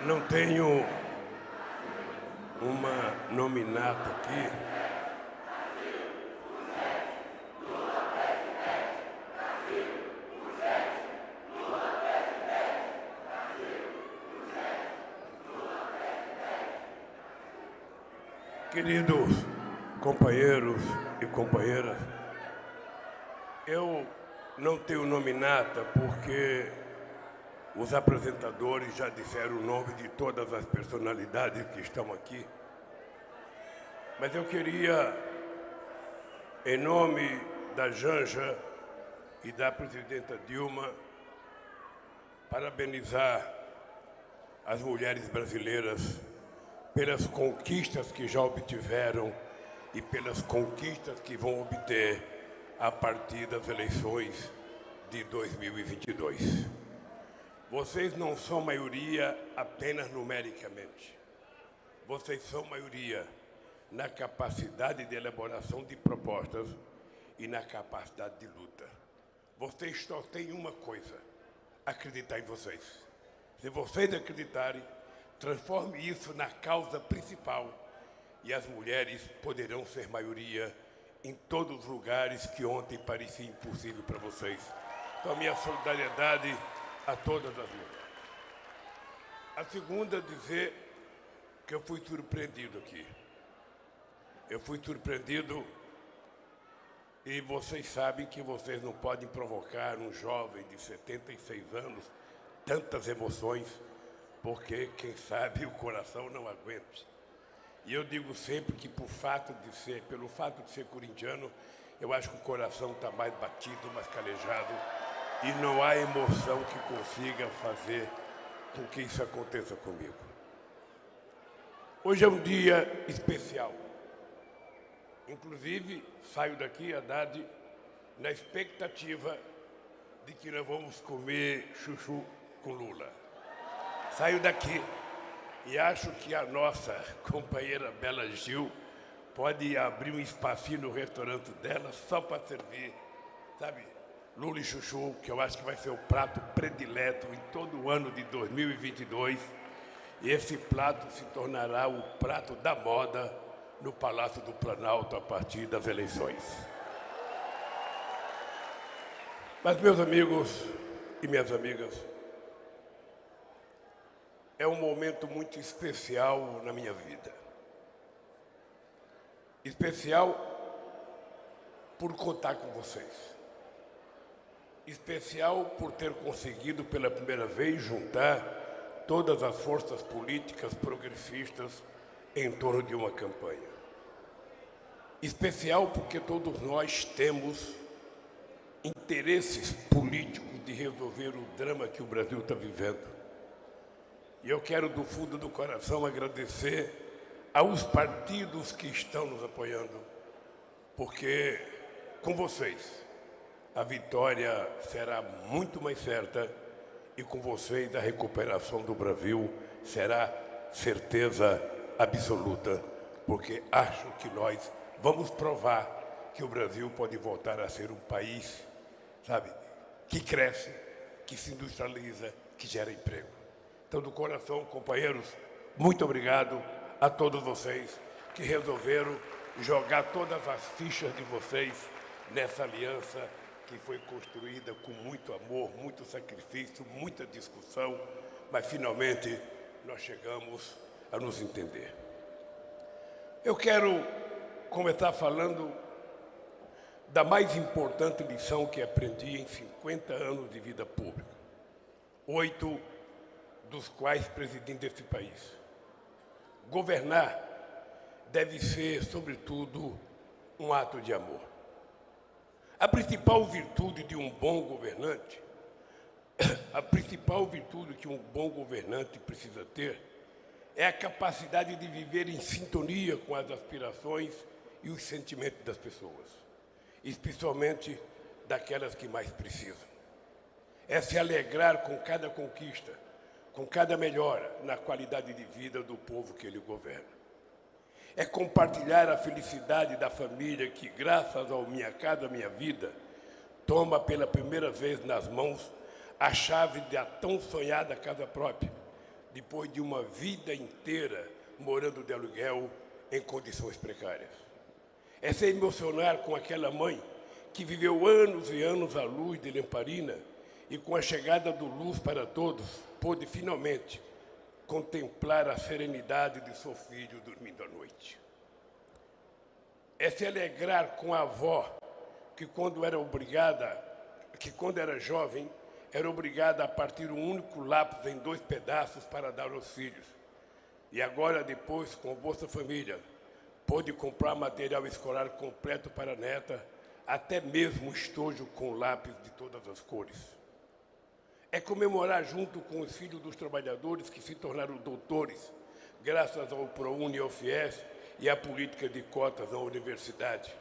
Não tenho uma nominata aqui. Queridos companheiros e companheiras, eu não tenho nominata porque os apresentadores já disseram o nome de todas as personalidades que estão aqui. Mas eu queria, em nome da Janja e da presidenta Dilma, parabenizar as mulheres brasileiras pelas conquistas que já obtiveram e pelas conquistas que vão obter a partir das eleições de 2022. Vocês não são maioria apenas numericamente. Vocês são maioria na capacidade de elaboração de propostas e na capacidade de luta. Vocês só têm uma coisa: acreditar em vocês. Se vocês acreditarem, transforme isso na causa principal e as mulheres poderão ser maioria em todos os lugares que ontem parecia impossível para vocês. Então, minha solidariedade a todas as mulheres. A segunda, dizer que eu fui surpreendido aqui. Eu fui surpreendido e vocês sabem que vocês não podem provocar um jovem de 76 anos tantas emoções, porque, quem sabe, o coração não aguenta. E eu digo sempre que, pelo fato de ser corintiano, eu acho que o coração está mais batido, mais calejado, e não há emoção que consiga fazer com que isso aconteça comigo. Hoje é um dia especial. Inclusive, saio daqui, Haddad, na expectativa de que nós vamos comer chuchu com Lula. Saio daqui e acho que a nossa companheira Bela Gil pode abrir um espacinho no restaurante dela só para servir, sabe, Lula e chuchu, que eu acho que vai ser o prato predileto em todo o ano de 2022. E esse prato se tornará o prato da moda no Palácio do Planalto a partir das eleições. Mas, meus amigos e minhas amigas, é um momento muito especial na minha vida. Especial por contar com vocês. Especial por ter conseguido pela primeira vez juntar todas as forças políticas progressistas em torno de uma campanha. Especial porque todos nós temos interesses políticos de resolver o drama que o Brasil está vivendo. E eu quero, do fundo do coração, agradecer aos partidos que estão nos apoiando, porque, com vocês, a vitória será muito mais certa e, com vocês, a recuperação do Brasil será certeza absoluta, porque acho que nós vamos provar que o Brasil pode voltar a ser um país, sabe, que cresce, que se industrializa, que gera emprego. Então, do coração, companheiros, muito obrigado a todos vocês que resolveram jogar todas as fichas de vocês nessa aliança que foi construída com muito amor, muito sacrifício, muita discussão, mas finalmente nós chegamos a nos entender. Eu quero começar falando da mais importante lição que aprendi em 50 anos de vida pública, 8 dos quais presidente desse país. Governar deve ser, sobretudo, um ato de amor. A principal virtude de um bom governante, a principal virtude que um bom governante precisa ter é a capacidade de viver em sintonia com as aspirações e os sentimentos das pessoas, especialmente daquelas que mais precisam. É se alegrar com cada conquista, com cada melhora na qualidade de vida do povo que ele governa. É compartilhar a felicidade da família que, graças ao Minha Casa Minha Vida, toma pela primeira vez nas mãos a chave da tão sonhada casa própria, depois de uma vida inteira morando de aluguel em condições precárias. É se emocionar com aquela mãe que viveu anos e anos à luz de lamparina e, com a chegada do Luz para Todos, pôde finalmente contemplar a serenidade de seu filho dormindo à noite. É se alegrar com a avó que, quando era jovem, era obrigada a partir um único lápis em 2 pedaços para dar aos filhos. E agora, depois, com o Bolsa Família, pôde comprar material escolar completo para a neta, até mesmo estojo com lápis de todas as cores. É comemorar junto com os filhos dos trabalhadores que se tornaram doutores, graças ao ProUni e ao FIES e à política de cotas na universidade.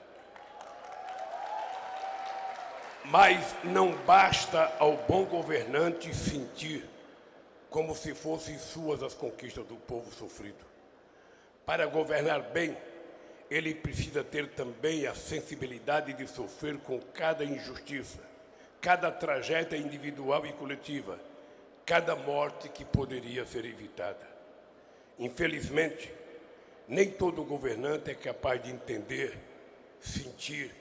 Mas não basta ao bom governante sentir como se fossem suas as conquistas do povo sofrido. Para governar bem, ele precisa ter também a sensibilidade de sofrer com cada injustiça, cada tragédia individual e coletiva, cada morte que poderia ser evitada. Infelizmente, nem todo governante é capaz de entender, sentir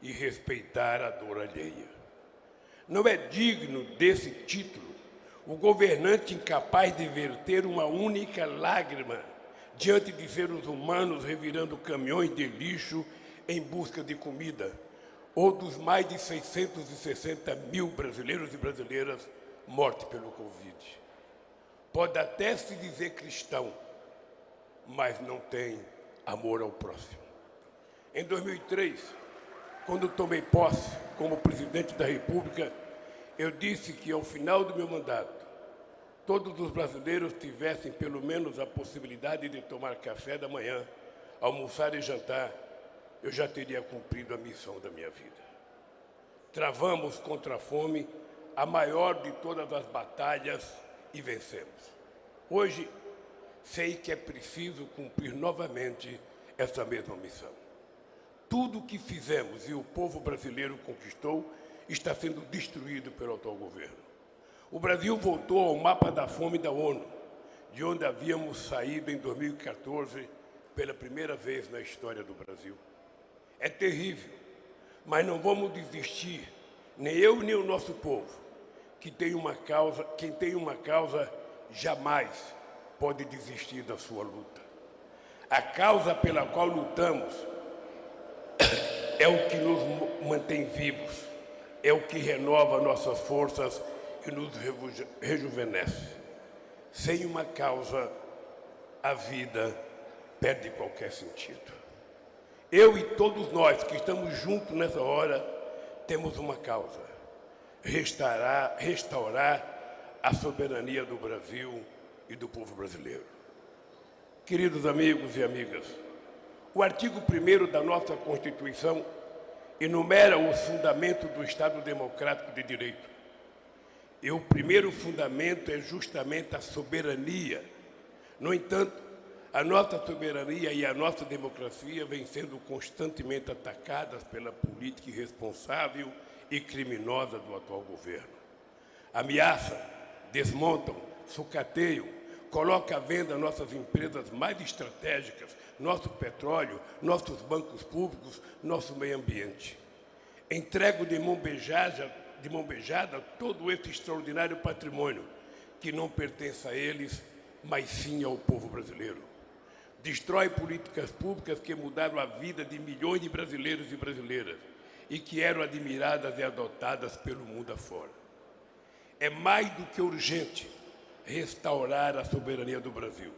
e respeitar a dor alheia. Não é digno desse título o governante incapaz de verter uma única lágrima diante de seres humanos revirando caminhões de lixo em busca de comida, ou dos mais de 660 mil brasileiros e brasileiras mortos pelo Covid. Pode até se dizer cristão, mas não tem amor ao próximo. Em 2003, quando tomei posse como presidente da República, eu disse que, ao final do meu mandato, todos os brasileiros tivessem pelo menos a possibilidade de tomar café da manhã, almoçar e jantar, eu já teria cumprido a missão da minha vida. Travamos contra a fome a maior de todas as batalhas e vencemos. Hoje, sei que é preciso cumprir novamente essa mesma missão. Tudo o que fizemos e o povo brasileiro conquistou está sendo destruído pelo atual governo. O Brasil voltou ao mapa da fome da ONU, de onde havíamos saído em 2014 pela primeira vez na história do Brasil. É terrível, mas não vamos desistir, nem eu nem o nosso povo, quem tem uma causa jamais pode desistir da sua luta. A causa pela qual lutamos é o que nos mantém vivos, é o que renova nossas forças e nos rejuvenesce. Sem uma causa, a vida perde qualquer sentido. Eu e todos nós que estamos juntos nessa hora, temos uma causa: restaurar a soberania do Brasil e do povo brasileiro. Queridos amigos e amigas, o artigo 1º da nossa Constituição enumera os fundamentos do Estado Democrático de Direito. E o primeiro fundamento é justamente a soberania. No entanto, a nossa soberania e a nossa democracia vêm sendo constantemente atacadas pela política irresponsável e criminosa do atual governo. Ameaçam, desmontam, sucateiam, colocam à venda nossas empresas mais estratégicas, nosso petróleo, nossos bancos públicos, nosso meio ambiente. Entrego de mão beijada todo esse extraordinário patrimônio que não pertence a eles, mas sim ao povo brasileiro. Destrói políticas públicas que mudaram a vida de milhões de brasileiros e brasileiras e que eram admiradas e adotadas pelo mundo afora. É mais do que urgente restaurar a soberania do Brasil.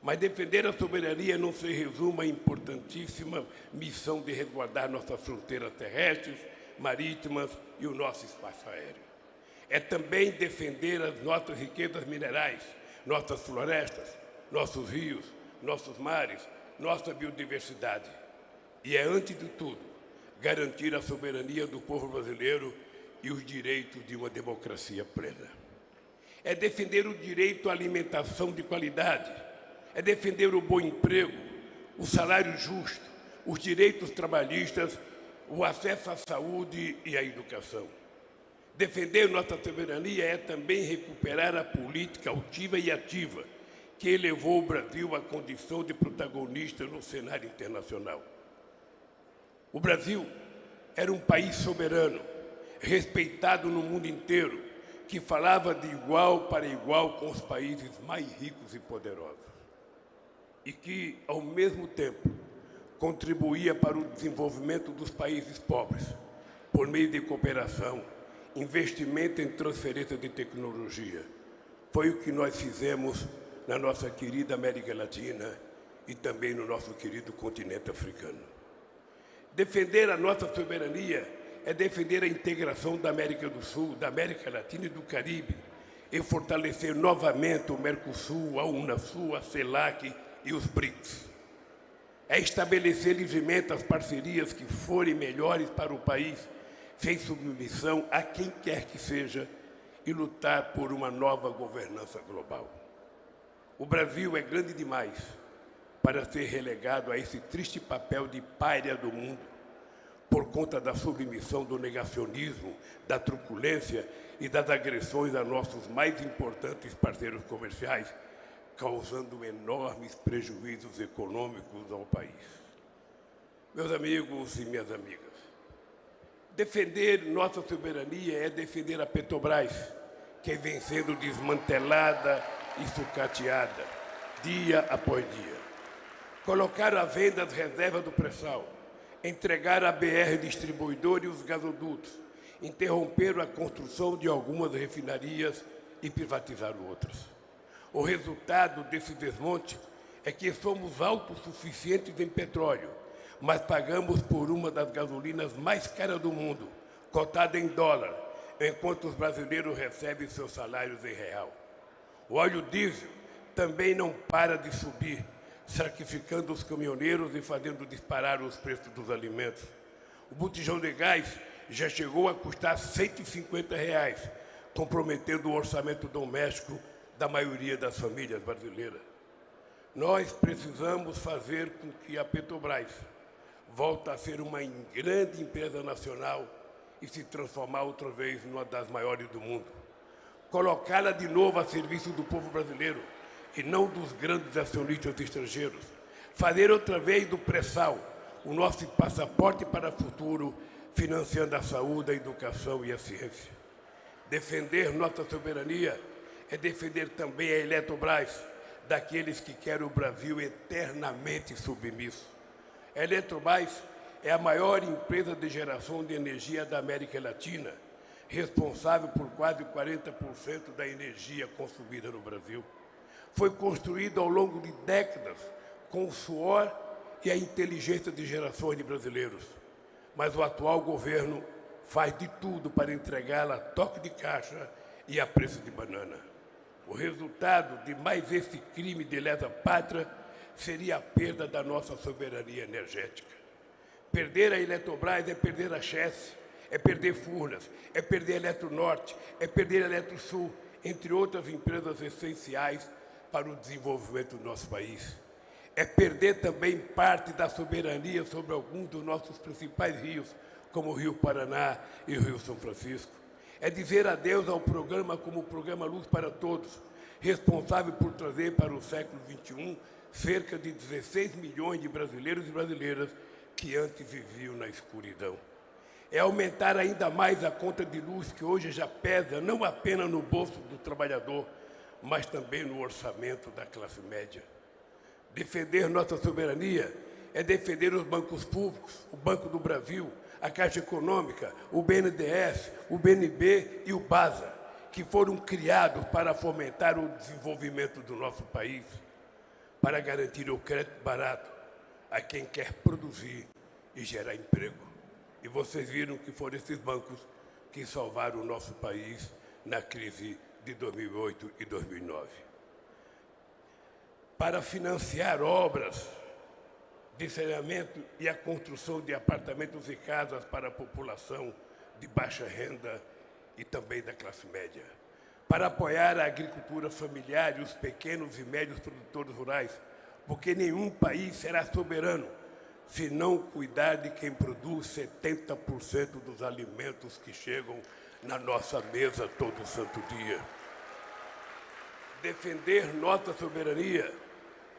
Mas defender a soberania não se resume à importantíssima missão de resguardar nossas fronteiras terrestres, marítimas e o nosso espaço aéreo. É também defender as nossas riquezas minerais, nossas florestas, nossos rios, nossos mares, nossa biodiversidade. E é, antes de tudo, garantir a soberania do povo brasileiro e os direitos de uma democracia plena. É defender o direito à alimentação de qualidade, é defender o bom emprego, o salário justo, os direitos trabalhistas, o acesso à saúde e à educação. Defender nossa soberania é também recuperar a política altiva e ativa que elevou o Brasil à condição de protagonista no cenário internacional. O Brasil era um país soberano, respeitado no mundo inteiro, que falava de igual para igual com os países mais ricos e poderosos, e que, ao mesmo tempo, contribuía para o desenvolvimento dos países pobres, por meio de cooperação, investimento em transferência de tecnologia. Foi o que nós fizemos na nossa querida América Latina e também no nosso querido continente africano. Defender a nossa soberania é defender a integração da América do Sul, da América Latina e do Caribe, e fortalecer novamente o Mercosul, a Unasul, a CELAC e os BRICS. É estabelecer livremente as parcerias que forem melhores para o país, sem submissão a quem quer que seja, e lutar por uma nova governança global. O Brasil é grande demais para ser relegado a esse triste papel de pária do mundo, por conta da submissão, do negacionismo, da truculência e das agressões a nossos mais importantes parceiros comerciais, causando enormes prejuízos econômicos ao país. Meus amigos e minhas amigas, defender nossa soberania é defender a Petrobras, que vem sendo desmantelada e sucateada, dia após dia. Colocar à venda as reservas do pré-sal, entregar a BR Distribuidora e os gasodutos, interromper a construção de algumas refinarias e privatizar outras. O resultado desse desmonte é que somos autossuficientes em petróleo, mas pagamos por uma das gasolinas mais caras do mundo, cotada em dólar, enquanto os brasileiros recebem seus salários em real. O óleo diesel também não para de subir, sacrificando os caminhoneiros e fazendo disparar os preços dos alimentos. O botijão de gás já chegou a custar R$ 150, comprometendo o orçamento doméstico da maioria das famílias brasileiras. Nós precisamos fazer com que a Petrobras volte a ser uma grande empresa nacional e se transformar outra vez numa das maiores do mundo. Colocá-la de novo a serviço do povo brasileiro e não dos grandes acionistas estrangeiros. Fazer outra vez do pré-sal o nosso passaporte para o futuro, financiando a saúde, a educação e a ciência. Defender nossa soberania é defender também a Eletrobras, daqueles que querem o Brasil eternamente submisso. A Eletrobras é a maior empresa de geração de energia da América Latina, responsável por quase 40% da energia consumida no Brasil. Foi construída ao longo de décadas com o suor e a inteligência de gerações de brasileiros. Mas o atual governo faz de tudo para entregá-la a toque de caixa e a preço de banana. O resultado de mais esse crime de lesa pátria seria a perda da nossa soberania energética. Perder a Eletrobras é perder a Chess, é perder Furnas, é perder a Eletronorte, é perder a Eletrosul, entre outras empresas essenciais para o desenvolvimento do nosso país. É perder também parte da soberania sobre alguns dos nossos principais rios, como o Rio Paraná e o Rio São Francisco. É dizer adeus ao programa como o Programa Luz para Todos, responsável por trazer para o século XXI cerca de 16 milhões de brasileiros e brasileiras que antes viviam na escuridão. É aumentar ainda mais a conta de luz, que hoje já pesa não apenas no bolso do trabalhador, mas também no orçamento da classe média. Defender nossa soberania é defender os bancos públicos, o Banco do Brasil, a Caixa Econômica, o BNDES, o BNB e o BASA, que foram criados para fomentar o desenvolvimento do nosso país, para garantir o crédito barato a quem quer produzir e gerar emprego. E vocês viram que foram esses bancos que salvaram o nosso país na crise de 2008 e 2009. Para financiar obras de saneamento e a construção de apartamentos e casas para a população de baixa renda e também da classe média. Para apoiar a agricultura familiar e os pequenos e médios produtores rurais, porque nenhum país será soberano se não cuidar de quem produz 70% dos alimentos que chegam na nossa mesa todo santo dia. Defender nossa soberania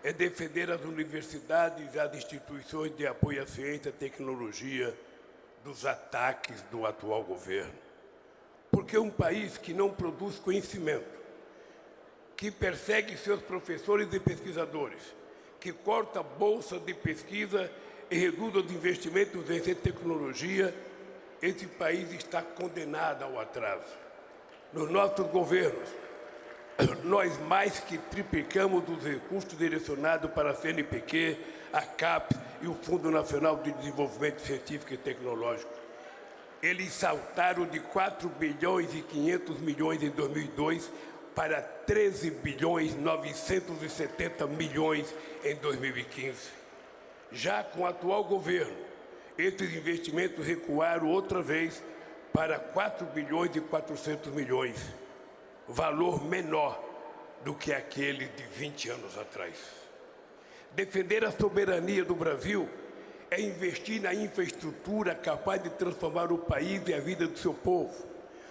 é defender as universidades e as instituições de apoio à ciência e tecnologia dos ataques do atual governo. Porque um país que não produz conhecimento, que persegue seus professores e pesquisadores, que corta a bolsa de pesquisa e reduz os investimentos em ciência e tecnologia, esse país está condenado ao atraso. Nos nossos governos, nós mais que triplicamos os recursos direcionados para a CNPq, a CAPES e o Fundo Nacional de Desenvolvimento Científico e Tecnológico. Eles saltaram de 4 bilhões e 500 milhões em 2002 para 13 bilhões 970 milhões em 2015. Já com o atual governo, esses investimentos recuaram outra vez para 4 bilhões e 400 milhões, valor menor do que aquele de 20 anos atrás. Defender a soberania do Brasil é investir na infraestrutura capaz de transformar o país e a vida do seu povo,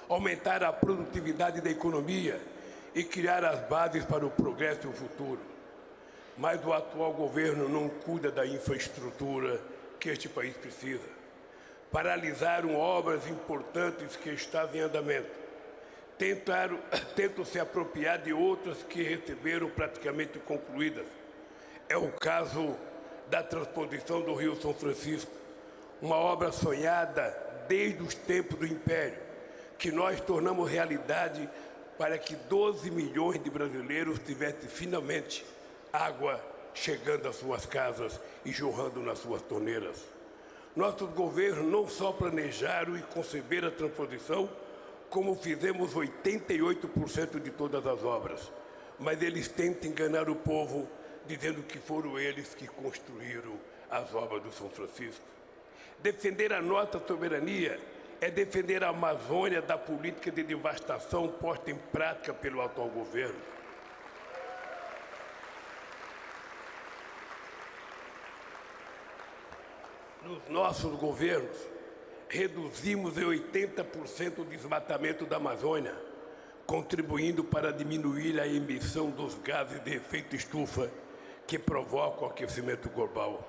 aumentar a produtividade da economia e criar as bases para o progresso e o futuro. Mas o atual governo não cuida da infraestrutura que este país precisa. Paralisaram obras importantes que estavam em andamento. Tentam se apropriar de outras que receberam praticamente concluídas. É o caso da transposição do Rio São Francisco, uma obra sonhada desde os tempos do Império, que nós tornamos realidade para que 12 milhões de brasileiros tivessem finalmente água chegando às suas casas e jorrando nas suas torneiras. Nossos governos não só planejaram e conceberam a transposição, como fizemos 88% de todas as obras, mas eles tentam enganar o povo dizendo que foram eles que construíram as obras do São Francisco. Defender a nossa soberania é defender a Amazônia da política de devastação posta em prática pelo atual governo. Nos nossos governos, reduzimos em 80% o desmatamento da Amazônia, contribuindo para diminuir a emissão dos gases de efeito estufa que provocam o aquecimento global.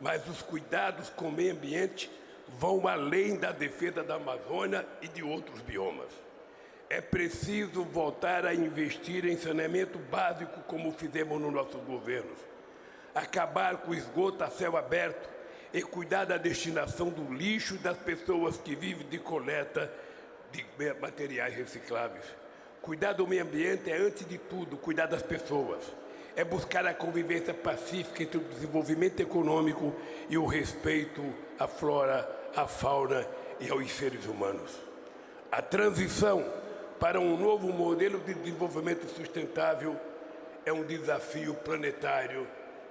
Mas os cuidados com o meio ambiente vão além da defesa da Amazônia e de outros biomas. É preciso voltar a investir em saneamento básico como fizemos nos nossos governos, acabar com o esgoto a céu aberto e cuidar da destinação do lixo das pessoas que vivem de coleta de materiais recicláveis. Cuidar do meio ambiente é, antes de tudo, cuidar das pessoas. É buscar a convivência pacífica entre o desenvolvimento econômico e o respeito à flora, à fauna e aos seres humanos. A transição para um novo modelo de desenvolvimento sustentável é um desafio planetário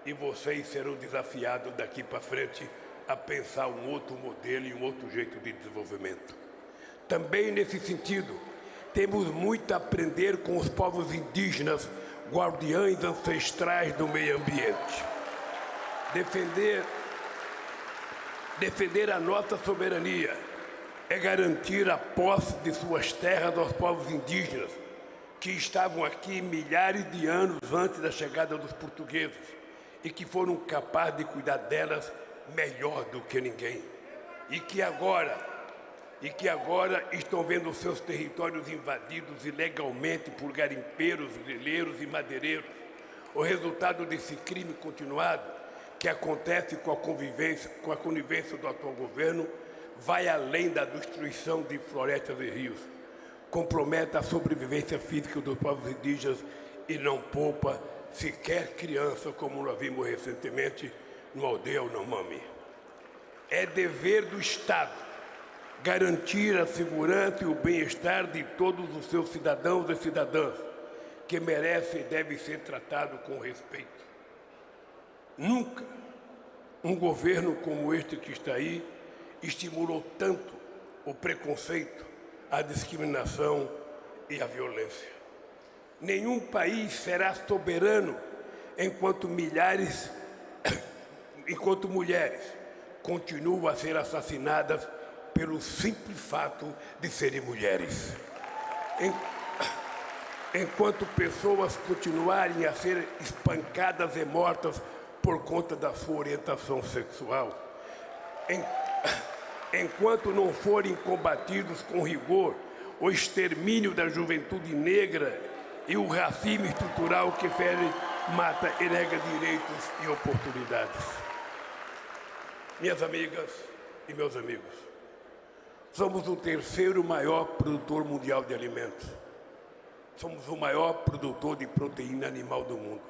e vocês serão desafiados daqui para frente a pensar um outro modelo e um outro jeito de desenvolvimento. Também nesse sentido, temos muito a aprender com os povos indígenas, guardiães ancestrais do meio ambiente. Defender a nossa soberania é garantir a posse de suas terras aos povos indígenas, que estavam aqui milhares de anos antes da chegada dos portugueses e que foram capazes de cuidar delas melhor do que ninguém. E que agora estão vendo seus territórios invadidos ilegalmente por garimpeiros, grileiros e madeireiros. O resultado desse crime continuado, que acontece com a conivência do atual governo, vai além da destruição de florestas e rios. Compromete a sobrevivência física dos povos indígenas e não poupa sequer criança, como nós vimos recentemente no aldeia Yanomami. É dever do Estado garantir a segurança e o bem-estar de todos os seus cidadãos e cidadãs, que merecem e devem ser tratados com respeito. Nunca um governo como este que está aí estimulou tanto o preconceito, a discriminação e a violência. Nenhum país será soberano enquanto mulheres continuam a ser assassinadas pelo simples fato de serem mulheres. Enquanto pessoas continuarem a ser espancadas e mortas por conta da sua orientação sexual, enquanto não forem combatidos com rigor o extermínio da juventude negra e o racismo estrutural que fere, mata e nega direitos e oportunidades. Minhas amigas e meus amigos, somos o terceiro maior produtor mundial de alimentos. Somos o maior produtor de proteína animal do mundo.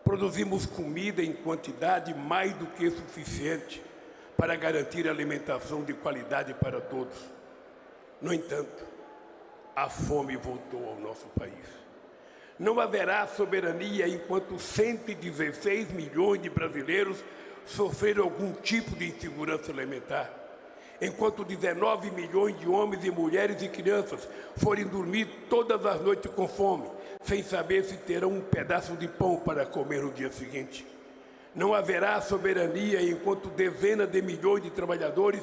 Produzimos comida em quantidade mais do que suficiente para garantir alimentação de qualidade para todos. No entanto, a fome voltou ao nosso país. Não haverá soberania enquanto 116 milhões de brasileiros sofreram algum tipo de insegurança alimentar, enquanto 19 milhões de homens e mulheres e crianças forem dormir todas as noites com fome, sem saber se terão um pedaço de pão para comer no dia seguinte. Não haverá soberania enquanto dezenas de milhões de trabalhadores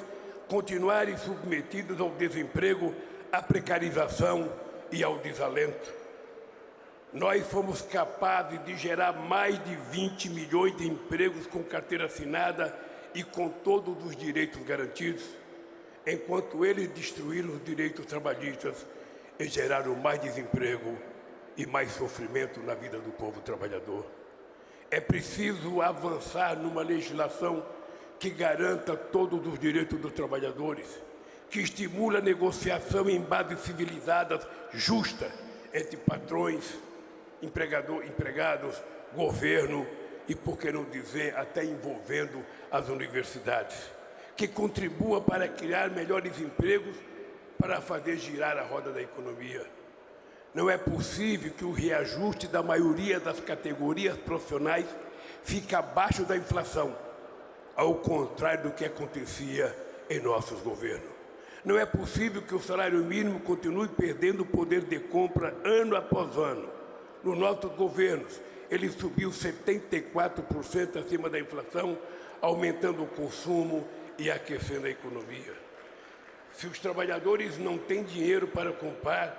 continuarem submetidos ao desemprego, à precarização e ao desalento. Nós fomos capazes de gerar mais de 20 milhões de empregos com carteira assinada e com todos os direitos garantidos, enquanto eles destruíram os direitos trabalhistas e geraram mais desemprego e mais sofrimento na vida do povo trabalhador. É preciso avançar numa legislação que garanta todos os direitos dos trabalhadores, que estimula a negociação em bases civilizadas, justa, entre patrões, empregados, governo e, por que não dizer, até envolvendo as universidades, que contribua para criar melhores empregos para fazer girar a roda da economia. Não é possível que o reajuste da maioria das categorias profissionais fique abaixo da inflação, ao contrário do que acontecia em nossos governos. Não é possível que o salário mínimo continue perdendo o poder de compra ano após ano. Nos nossos governos, ele subiu 74% acima da inflação, aumentando o consumo e aquecendo a economia. Se os trabalhadores não têm dinheiro para comprar,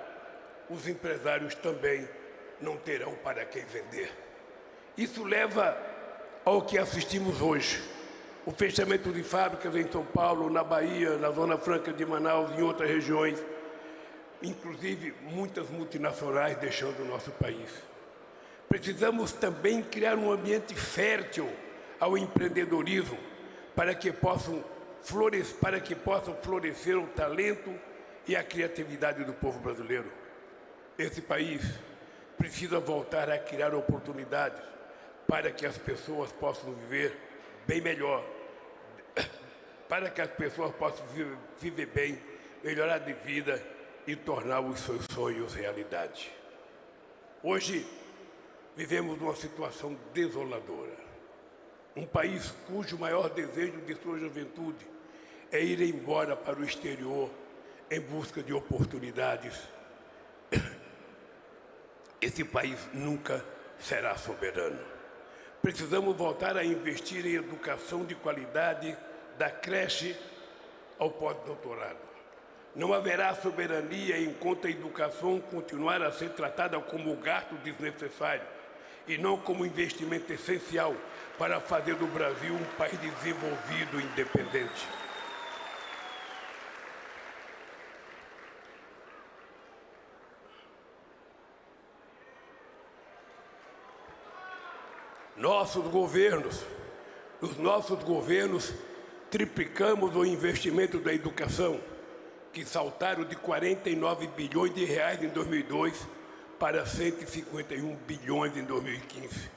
os empresários também não terão para quem vender. Isso leva ao que assistimos hoje: o fechamento de fábricas em São Paulo, na Bahia, na Zona Franca de Manaus e em outras regiões, inclusive muitas multinacionais deixando o nosso país. Precisamos também criar um ambiente fértil ao empreendedorismo para que possam florescer o talento e a criatividade do povo brasileiro. Esse país precisa voltar a criar oportunidades para que as pessoas possam viver bem melhor, para que as pessoas possam viver bem, melhorar de vida e tornar os seus sonhos realidade. Hoje, vivemos uma situação desoladora. Um país cujo maior desejo de sua juventude é ir embora para o exterior em busca de oportunidades. Esse país nunca será soberano. Precisamos voltar a investir em educação de qualidade, da creche ao pós-doutorado. Não haverá soberania enquanto a educação continuar a ser tratada como gasto desnecessário e não como investimento essencial para fazer do Brasil um país desenvolvido e independente. Nos nossos governos, triplicamos o investimento da educação, que saltaram de 49 bilhões de reais em 2002 para 151 bilhões em 2015.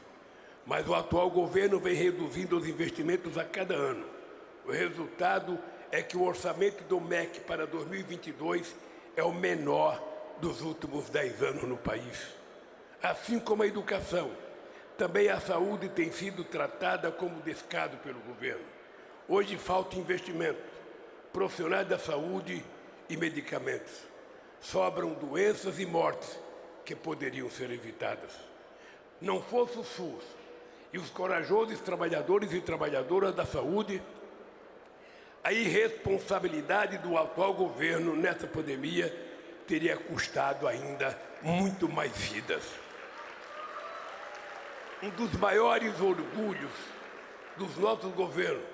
Mas o atual governo vem reduzindo os investimentos a cada ano. O resultado é que o orçamento do MEC para 2022 é o menor dos últimos 10 anos no país. Assim como a educação, também a saúde tem sido tratada como descaso pelo governo. Hoje falta investimento, profissionais da saúde e medicamentos. Sobram doenças e mortes que poderiam ser evitadas. Não fosse o SUS e os corajosos trabalhadores e trabalhadoras da saúde, A irresponsabilidade do atual governo nessa pandemia teria custado ainda muito mais vidas. Um dos maiores orgulhos dos nossos governos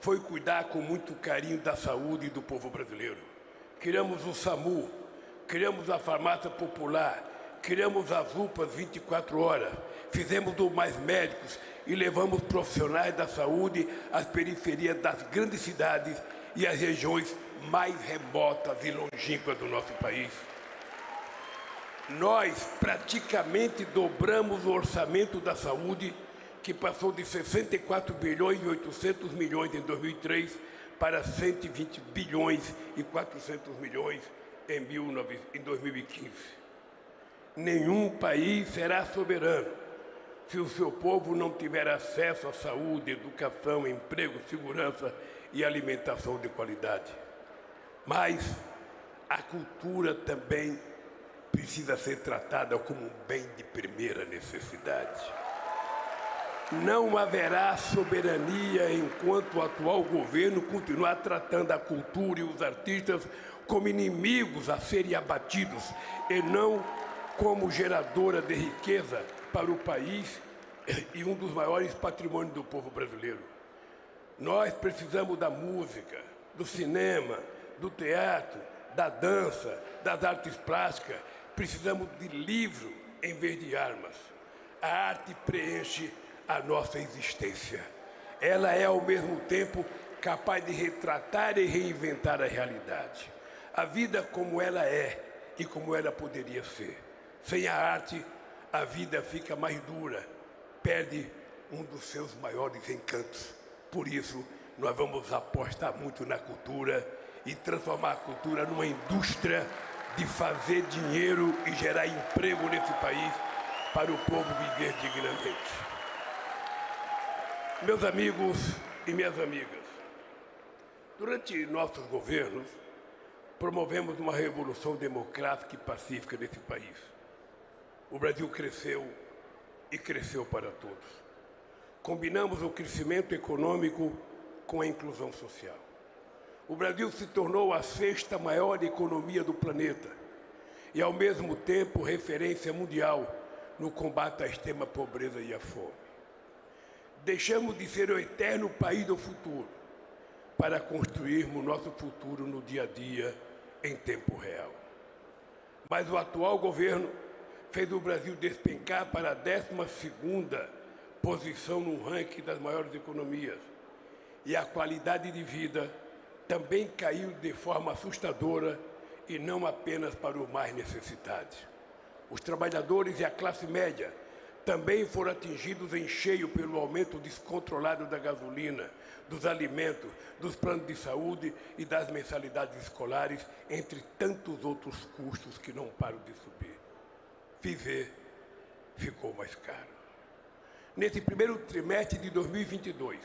foi cuidar com muito carinho da saúde do povo brasileiro. Criamos o SAMU, criamos a farmácia popular, criamos as UPAs 24 horas, fizemos do Mais Médicos e levamos profissionais da saúde às periferias das grandes cidades e às regiões mais remotas e longínquas do nosso país. Nós praticamente dobramos o orçamento da saúde, que passou de 64 bilhões e 800 milhões em 2003 para 120 bilhões e 400 milhões em 2015. Nenhum país será soberano se o seu povo não tiver acesso à saúde, educação, emprego, segurança e alimentação de qualidade. Mas a cultura também precisa ser tratada como um bem de primeira necessidade. Não haverá soberania enquanto o atual governo continuar tratando a cultura e os artistas como inimigos a serem abatidos e não como geradora de riqueza para o país e um dos maiores patrimônios do povo brasileiro. Nós precisamos da música, do cinema, do teatro, da dança, das artes plásticas. Precisamos de livro em vez de armas. A arte preenche a nossa existência. Ela é, ao mesmo tempo, capaz de retratar e reinventar a realidade. A vida como ela é e como ela poderia ser. Sem a arte, a vida fica mais dura, perde um dos seus maiores encantos. Por isso, nós vamos apostar muito na cultura e transformar a cultura numa indústria de fazer dinheiro e gerar emprego nesse país para o povo viver dignamente. Meus amigos e minhas amigas, durante nossos governos, promovemos uma revolução democrática e pacífica nesse país. O Brasil cresceu e cresceu para todos. Combinamos o crescimento econômico com a inclusão social. O Brasil se tornou a sexta maior economia do planeta e, ao mesmo tempo, referência mundial no combate à extrema pobreza e à fome. Deixamos de ser o eterno país do futuro para construirmos nosso futuro no dia a dia, em tempo real. Mas o atual governo fez o Brasil despencar para a 12ª posição no ranking das maiores economias. E a qualidade de vida também caiu de forma assustadora e não apenas para os mais necessitados. Os trabalhadores e a classe média também foram atingidos em cheio pelo aumento descontrolado da gasolina, dos alimentos, dos planos de saúde e das mensalidades escolares, entre tantos outros custos que não param de subir. Viver ficou mais caro. Nesse primeiro trimestre de 2022,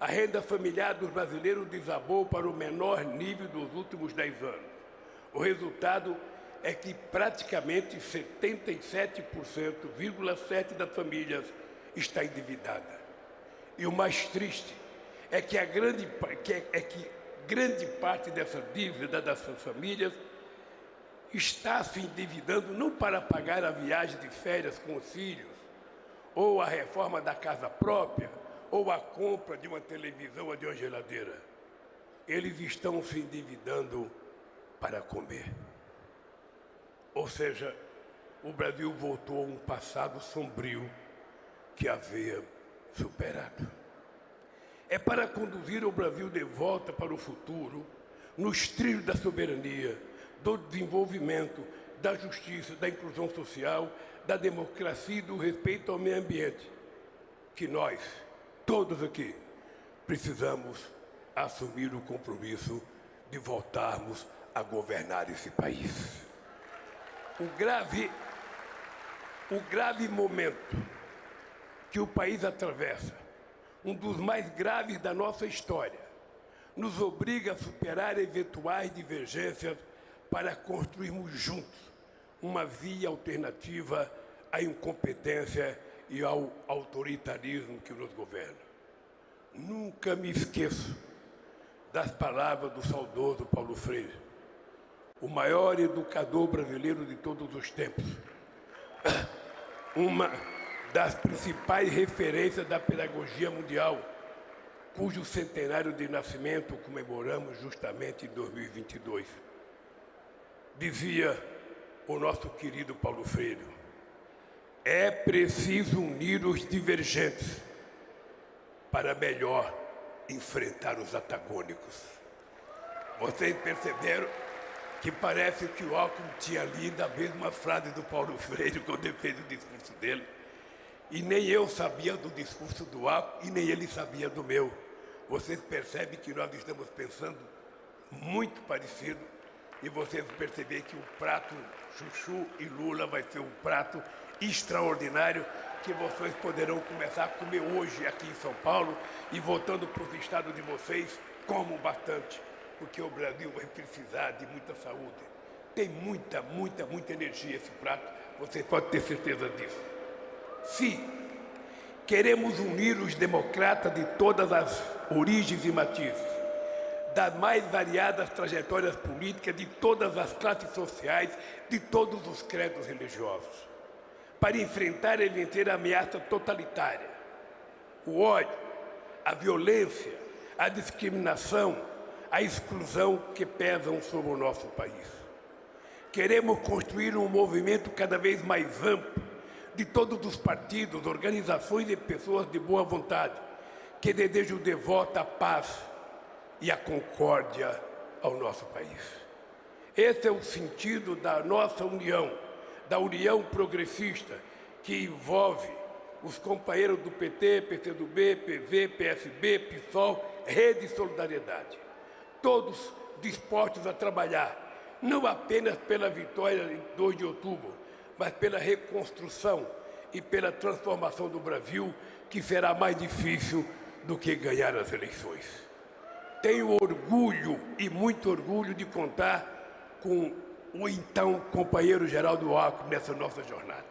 a renda familiar dos brasileiros desabou para o menor nível dos últimos 10 anos. O resultado é que praticamente 77,7% das famílias está endividada. E o mais triste é que grande parte dessa dívida dessas famílias está se endividando não para pagar a viagem de férias com os filhos, ou a reforma da casa própria, ou a compra de uma televisão ou de uma geladeira. Eles estão se endividando para comer. Ou seja, o Brasil voltou a um passado sombrio que havia superado. É para conduzir o Brasil de volta para o futuro, nos trilhos da soberania, do desenvolvimento, da justiça, da inclusão social, da democracia e do respeito ao meio ambiente, que nós, todos aqui, precisamos assumir o compromisso de voltarmos a governar esse país. O grave momento que o país atravessa, um dos mais graves da nossa história, nos obriga a superar eventuais divergências para construirmos juntos uma via alternativa à incompetência e ao autoritarismo que nos governa. Nunca me esqueço das palavras do saudoso Paulo Freire, o maior educador brasileiro de todos os tempos, uma das principais referências da pedagogia mundial, cujo centenário de nascimento comemoramos justamente em 2022. Dizia o nosso querido Paulo Freire: é preciso unir os divergentes para melhor enfrentar os antagônicos. Vocês perceberam que parece que o Alckmin tinha lido a mesma frase do Paulo Freire quando ele fez o discurso dele. E nem eu sabia do discurso do Alckmin e nem ele sabia do meu. Vocês percebem que nós estamos pensando muito parecido e vocês perceberem que o prato Chuchu e Lula vai ser um prato extraordinário que vocês poderão começar a comer hoje aqui em São Paulo e voltando para os estados de vocês, comam bastante, porque o Brasil vai precisar de muita saúde. Tem muita energia esse prato, vocês podem ter certeza disso. Se queremos unir os democratas de todas as origens e matizes, das mais variadas trajetórias políticas, de todas as classes sociais, de todos os credos religiosos, para enfrentar e vencer a ameaça totalitária, o ódio, a violência, a discriminação, a exclusão que pesam sobre o nosso país. Queremos construir um movimento cada vez mais amplo de todos os partidos, organizações e pessoas de boa vontade que desejam de volta a paz e a concórdia ao nosso país. Esse é o sentido da nossa união, da união progressista, que envolve os companheiros do PT, PCdoB, PV, PSB, PSOL, Rede de Solidariedade. Todos dispostos a trabalhar, não apenas pela vitória em 2 de outubro, mas pela reconstrução e pela transformação do Brasil, que será mais difícil do que ganhar as eleições. Tenho orgulho e muito orgulho de contar com o então companheiro Geraldo Alckmin nessa nossa jornada.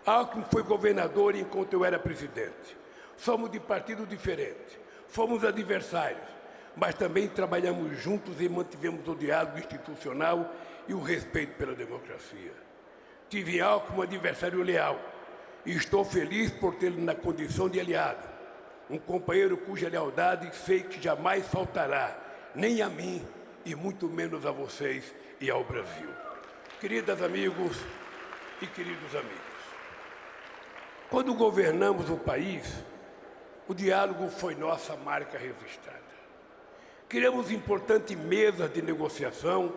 Alckmin foi governador enquanto eu era presidente. Somos de partidos diferentes, fomos adversários, mas também trabalhamos juntos e mantivemos o diálogo institucional e o respeito pela democracia. Tive em Alckmin um adversário leal e estou feliz por tê-lo na condição de aliado, um companheiro cuja lealdade sei que jamais faltará, nem a mim e muito menos a vocês e ao Brasil. Queridas amigos e queridos amigos, quando governamos o país, o diálogo foi nossa marca registrada. Criamos importantes mesas de negociação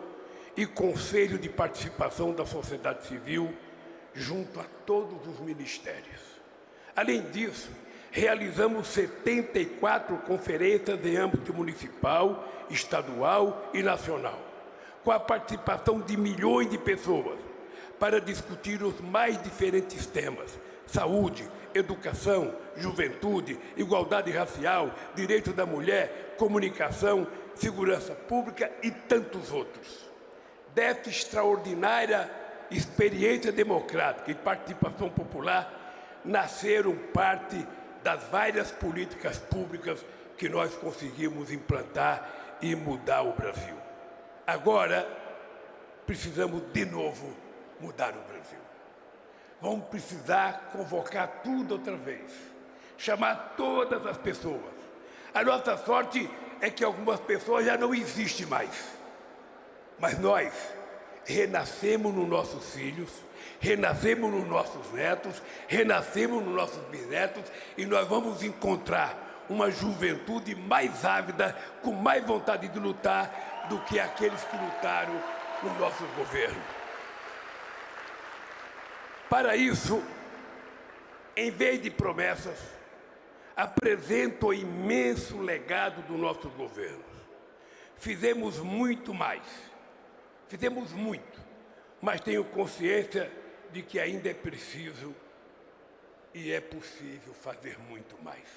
e conselho de participação da sociedade civil junto a todos os ministérios. Além disso, realizamos 74 conferências de âmbito municipal, estadual e nacional, com a participação de milhões de pessoas, para discutir os mais diferentes temas: saúde, educação, juventude, igualdade racial, direito da mulher, comunicação, segurança pública e tantos outros. Dessa extraordinária experiência democrática e participação popular, nasceram parte das várias políticas públicas que nós conseguimos implantar e mudar o Brasil. Agora, precisamos de novo mudar o Brasil. Vamos precisar convocar tudo outra vez, chamar todas as pessoas. A nossa sorte é que algumas pessoas já não existem mais, mas nós renascemos nos nossos filhos, renascemos nos nossos netos, renascemos nos nossos bisnetos e nós vamos encontrar uma juventude mais ávida, com mais vontade de lutar do que aqueles que lutaram no nosso governo. Para isso, em vez de promessas, apresento o imenso legado do nosso governo. Fizemos muito mais. Fizemos muito, mas tenho consciência de que ainda é preciso e é possível fazer muito mais.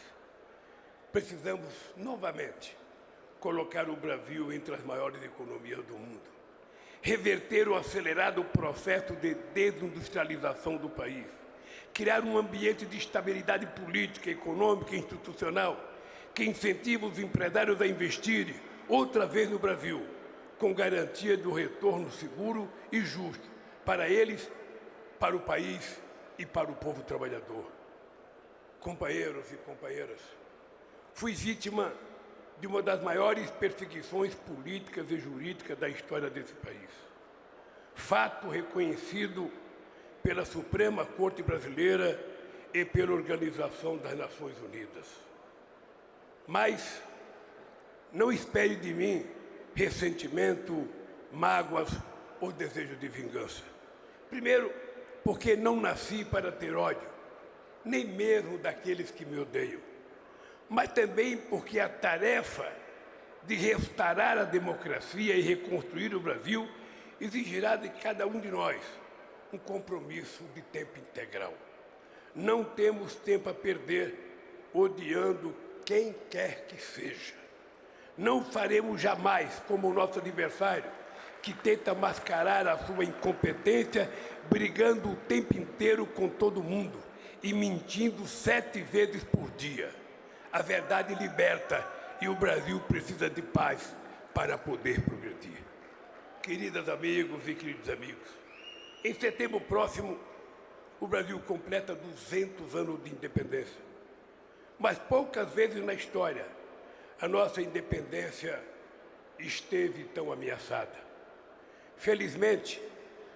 Precisamos, novamente, colocar o Brasil entre as maiores economias do mundo, reverter o acelerado processo de desindustrialização do país, criar um ambiente de estabilidade política, econômica e institucional que incentive os empresários a investirem, outra vez no Brasil, com garantia do retorno seguro e justo para eles, para o país e para o povo trabalhador. Companheiros e companheiras, fui vítima de uma das maiores perseguições políticas e jurídicas da história desse país. Fato reconhecido pela Suprema Corte Brasileira e pela Organização das Nações Unidas. Mas não espere de mim ressentimento, mágoas ou desejo de vingança. Primeiro, porque não nasci para ter ódio, nem mesmo daqueles que me odeiam. Mas também porque a tarefa de restaurar a democracia e reconstruir o Brasil exigirá de cada um de nós um compromisso de tempo integral. Não temos tempo a perder odiando quem quer que seja. Não faremos jamais como o nosso adversário, que tenta mascarar a sua incompetência, brigando o tempo inteiro com todo mundo e mentindo 7 vezes por dia. A verdade liberta e o Brasil precisa de paz para poder progredir. Queridas amigas e queridos amigos, em setembro próximo, o Brasil completa 200 anos de independência. Mas poucas vezes na história a nossa independência esteve tão ameaçada. Felizmente,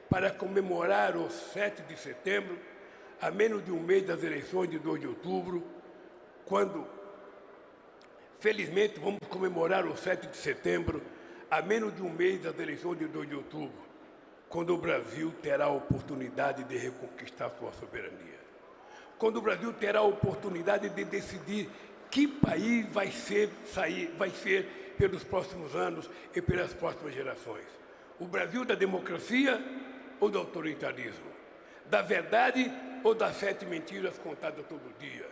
para comemorar o 7 de setembro, a menos de um mês das eleições de 2 de outubro, Felizmente, vamos comemorar o 7 de setembro, a menos de um mês das eleições de 2 de outubro, quando o Brasil terá a oportunidade de reconquistar sua soberania. Quando o Brasil terá a oportunidade de decidir que país vai ser pelos próximos anos e pelas próximas gerações. O Brasil da democracia ou do autoritarismo? Da verdade ou das 7 mentiras contadas todo dia?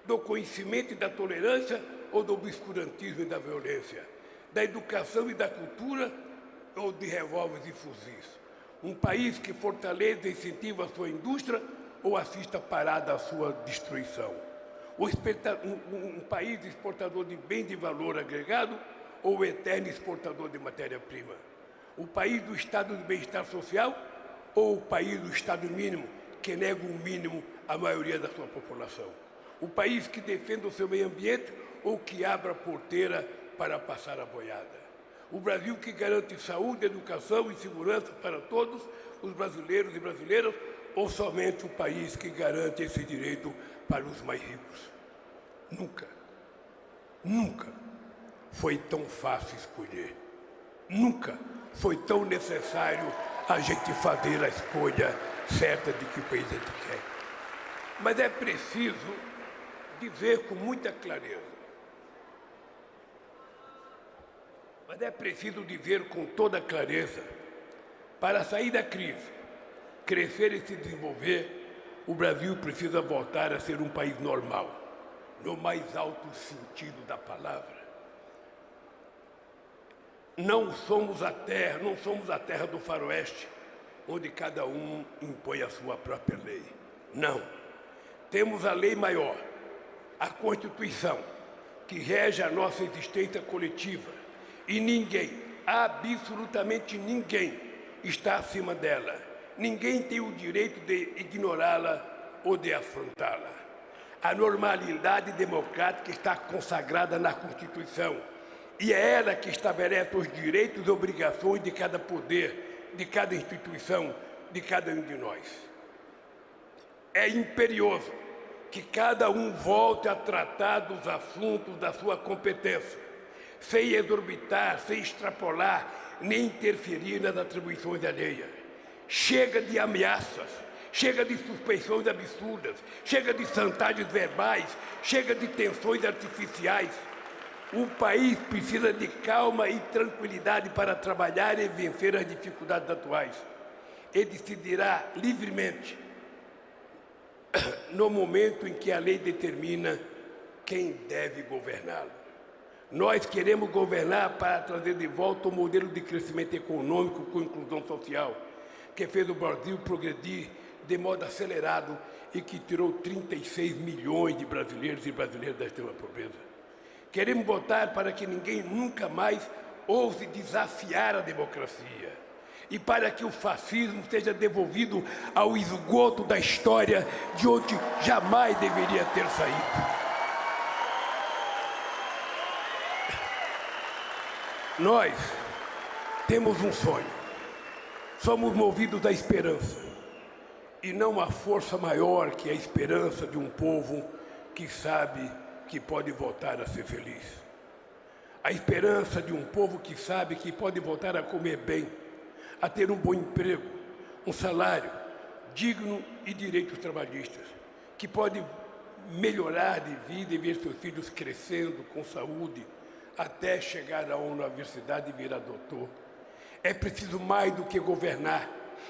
Do conhecimento e da tolerância ou do obscurantismo e da violência? Da educação e da cultura ou de revólveres e fuzis? Um país que fortaleça e incentiva a sua indústria ou assista parada à sua destruição? Um país exportador de bens de valor agregado ou o eterno exportador de matéria-prima? O país do estado de bem-estar social ou o país do estado mínimo, que nega o mínimo à maioria da sua população? O país que defenda o seu meio ambiente ou que abra a porteira para passar a boiada? O Brasil que garante saúde, educação e segurança para todos os brasileiros e brasileiras ou somente o país que garante esse direito para os mais ricos? Nunca foi tão fácil escolher. Nunca foi tão necessário a gente fazer a escolha certa de que país a gente quer. Mas é preciso dizer com muita clareza, com toda clareza, para sair da crise, crescer e se desenvolver, o Brasil precisa voltar a ser um país normal, no mais alto sentido da palavra. Não somos a terra do faroeste, onde cada um impõe a sua própria lei. Não. Temos a lei maior, a Constituição, que rege a nossa existência coletiva. E ninguém, absolutamente ninguém, está acima dela. Ninguém tem o direito de ignorá-la ou de afrontá-la. A normalidade democrática está consagrada na Constituição. E é ela que estabelece os direitos e obrigações de cada poder, de cada instituição, de cada um de nós. É imperioso que cada um volte a tratar dos assuntos da sua competência, sem exorbitar, sem extrapolar, nem interferir nas atribuições alheias. Chega de ameaças, chega de suspeições absurdas, chega de chantagens verbais, chega de tensões artificiais. O país precisa de calma e tranquilidade para trabalhar e vencer as dificuldades atuais. Ele decidirá livremente no momento em que a lei determina quem deve governá-lo. Nós queremos governar para trazer de volta o modelo de crescimento econômico com inclusão social, que fez o Brasil progredir de modo acelerado e que tirou 36 milhões de brasileiros e brasileiras da extrema pobreza. Queremos votar para que ninguém nunca mais ouse desafiar a democracia e para que o fascismo seja devolvido ao esgoto da história de onde jamais deveria ter saído. Nós temos um sonho, somos movidos à esperança e não há força maior que a esperança de um povo que sabe que pode voltar a ser feliz. A esperança de um povo que sabe que pode voltar a comer bem, a ter um bom emprego, um salário digno e direitos trabalhistas, que pode melhorar de vida e ver seus filhos crescendo com saúde, até chegar à universidade e virar doutor. É preciso mais do que governar,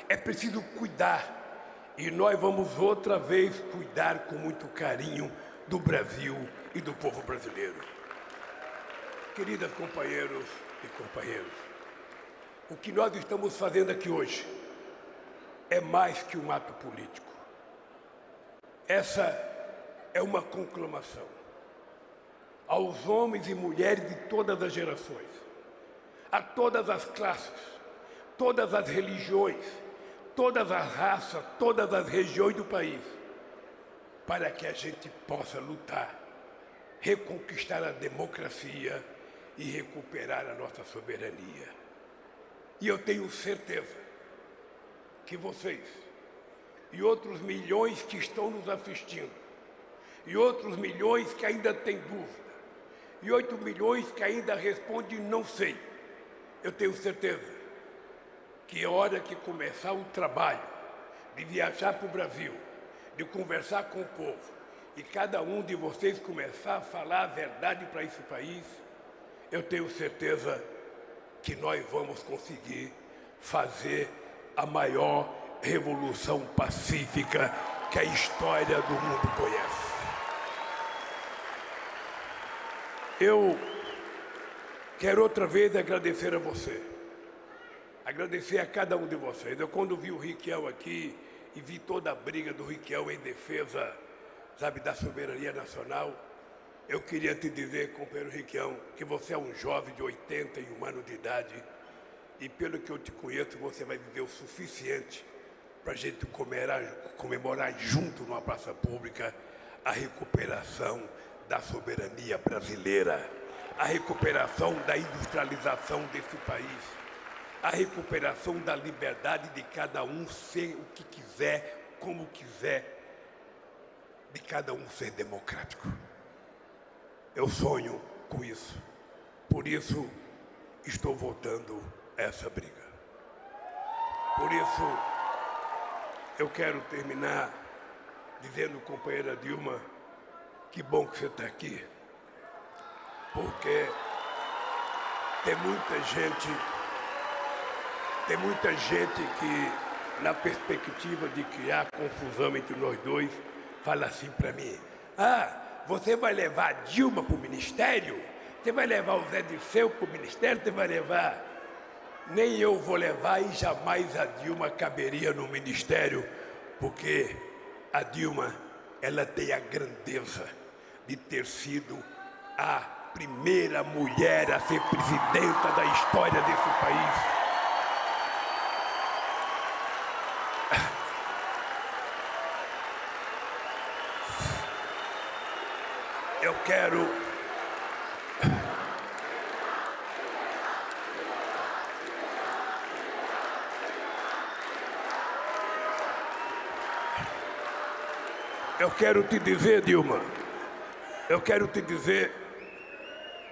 é preciso cuidar. E nós vamos outra vez cuidar com muito carinho do Brasil e do povo brasileiro. Queridas companheiros e companheiros, o que nós estamos fazendo aqui hoje é mais que um ato político. Essa é uma conclamação aos homens e mulheres de todas as gerações, a todas as classes, todas as religiões, todas as raças, todas as regiões do país, para que a gente possa lutar, reconquistar a democracia e recuperar a nossa soberania. E eu tenho certeza que vocês e outros milhões que estão nos assistindo, e outros milhões que ainda têm dúvida, e 8 milhões que ainda respondem não sei, eu tenho certeza que a hora que começar o trabalho de viajar para o Brasil, de conversar com o povo, e cada um de vocês começar a falar a verdade para esse país, eu tenho certeza que nós vamos conseguir fazer a maior revolução pacífica que a história do mundo conhece. Eu quero outra vez agradecer a você, agradecer a cada um de vocês. Eu, quando vi o Riquião aqui e vi toda a briga do Riquião em defesa, sabe, da soberania nacional, eu queria te dizer, companheiro Riquião, que você é um jovem de 81 anos de idade e, pelo que eu te conheço, você vai viver o suficiente para a gente comemorar junto numa praça pública a recuperação da soberania brasileira, a recuperação da industrialização desse país, a recuperação da liberdade de cada um ser o que quiser, como quiser, de cada um ser democrático. Eu sonho com isso, por isso estou votando essa briga. Por isso, eu quero terminar dizendo, companheira Dilma, que bom que você está aqui, porque tem muita gente que, na perspectiva de criar confusão entre nós dois, fala assim para mim: ah, você vai levar a Dilma para o ministério? Você vai levar o Zé Dirceu para o ministério? Você vai levar? Nem eu vou levar e jamais a Dilma caberia no ministério, porque a Dilma, ela tem a grandeza de ter sido a primeira mulher a ser presidenta da história desse país. Eu quero te dizer, Dilma, eu quero te dizer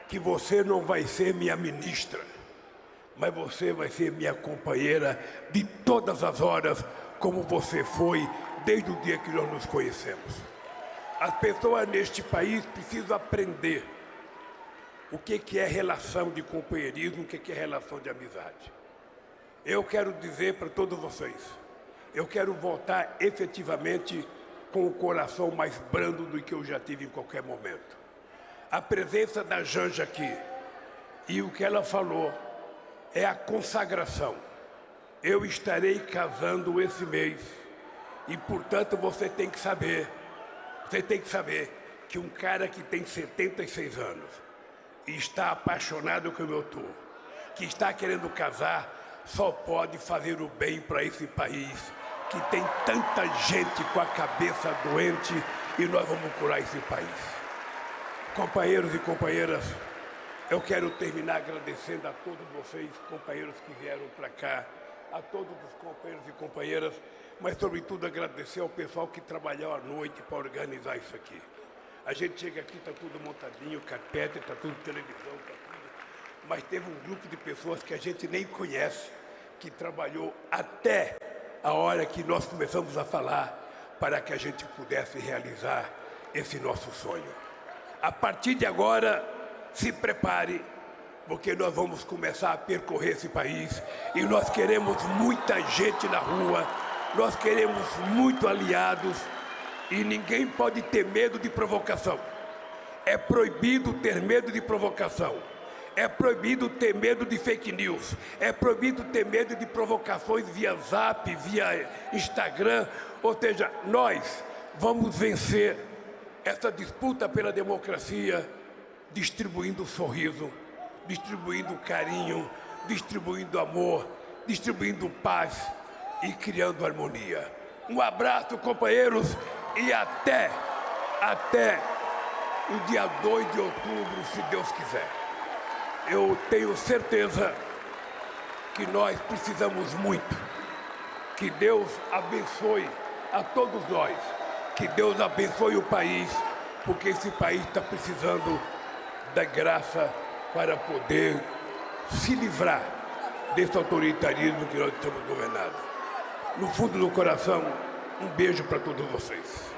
que você não vai ser minha ministra, mas você vai ser minha companheira de todas as horas, como você foi desde o dia que nós nos conhecemos. As pessoas neste país precisam aprender o que é relação de companheirismo, o que é relação de amizade. Eu quero dizer para todos vocês, eu quero voltar efetivamente com o coração mais brando do que eu já tive em qualquer momento. A presença da Janja aqui e o que ela falou é a consagração. Eu estarei casando esse mês e, portanto, você tem que saber que um cara que tem 76 anos e está apaixonado como eu estou, que está querendo casar só pode fazer o bem para esse país, que tem tanta gente com a cabeça doente, e nós vamos curar esse país. Companheiros e companheiras, eu quero terminar agradecendo a todos vocês, companheiros que vieram para cá, a todos os companheiros e companheiras, mas, sobretudo, agradecer ao pessoal que trabalhou à noite para organizar isso aqui. A gente chega aqui, está tudo montadinho, carpete, está tudo televisão, está tudo. Mas teve um grupo de pessoas que a gente nem conhece, que trabalhou até a hora que nós começamos a falar para que a gente pudesse realizar esse nosso sonho. A partir de agora, se prepare, porque nós vamos começar a percorrer esse país e nós queremos muita gente na rua, nós queremos muito aliados e ninguém pode ter medo de provocação. É proibido ter medo de provocação. É proibido ter medo de fake news. É proibido ter medo de provocações via Zap, via Instagram. Ou seja, nós vamos vencer essa disputa pela democracia distribuindo sorriso, distribuindo carinho, distribuindo amor, distribuindo paz e criando harmonia. Um abraço, companheiros, e até o dia 2 de outubro, se Deus quiser. Eu tenho certeza que nós precisamos muito. Que Deus abençoe a todos nós. Que Deus abençoe o país, porque esse país está precisando da graça para poder se livrar desse autoritarismo que nós estamos governando. No fundo do coração, um beijo para todos vocês.